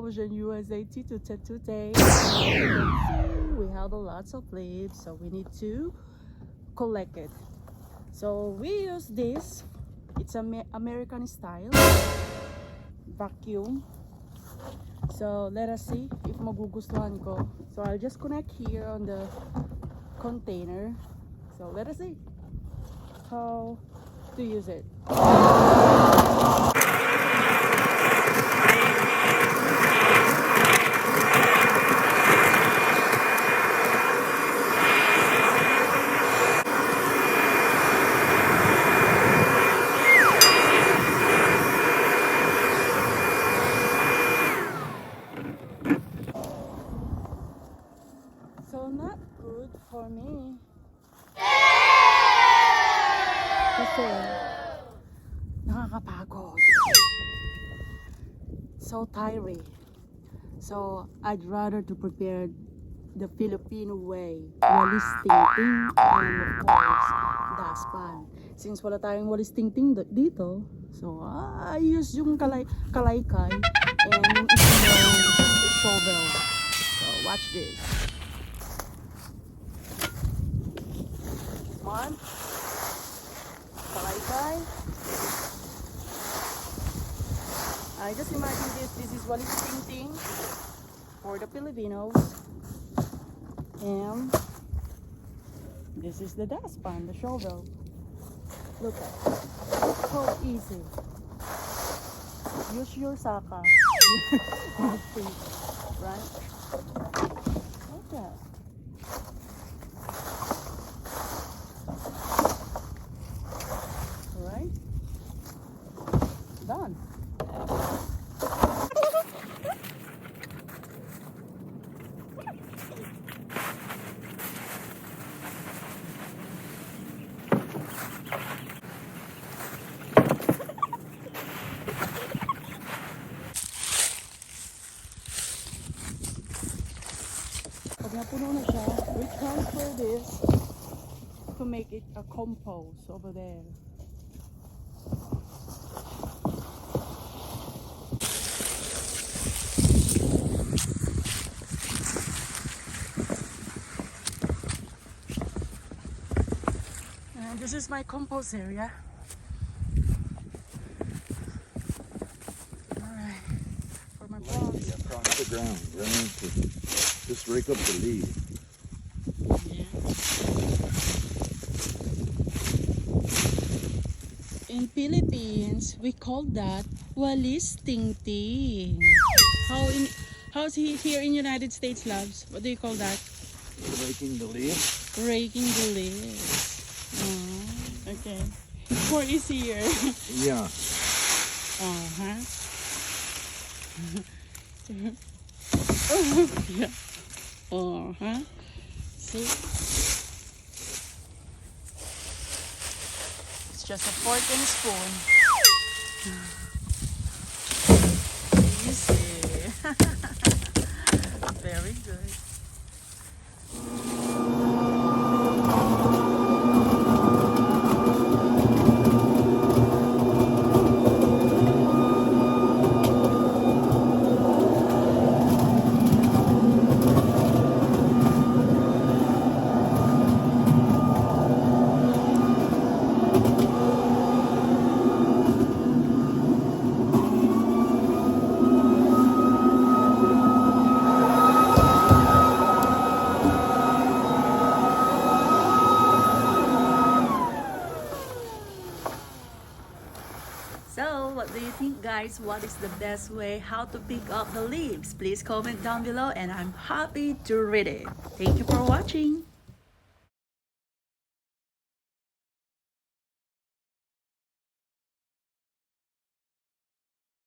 Television USA today. We have a lots of leaves, so we need to collect it. So we use this. It's American style vacuum. So let us see if magugustuhan ko. So I'll just connect here on the container. So let us see how to use it. So not good for me. Kasi nakakapagod. So tiring. So I'd rather to prepare the Filipino way. Walis ting-ting and of course daspan. Since wala tayong walis ting-ting dito, so I use yung kalaykay and yung isang shovel. So watch this. One, kalaykay. I just imagine this is walis ting-ting for the Filipinos. And this is the dustpan, the shovel. Look at it. So easy. Use your saka. Right? Like that. Alright? Done. Pag napuno na siya, we transfer this to make it a compost over there. And this is my compost area. Alright, for my plants. Across the ground, running to just rake up the leaves. Yeah. In Philippines, we call that walis ting-ting. How's he here in United States, loves? What do you call that? Raking the leaves. Raking the leaves. Oh, okay. More easier. Yeah. Uh-huh. Oh, yeah. Uh-huh. See? It's just a fork and a spoon. Easy. Very good. So, what do you think, guys? What is the best way how to pick up the leaves? Please comment down below and I'm happy to read it. Thank you for watching.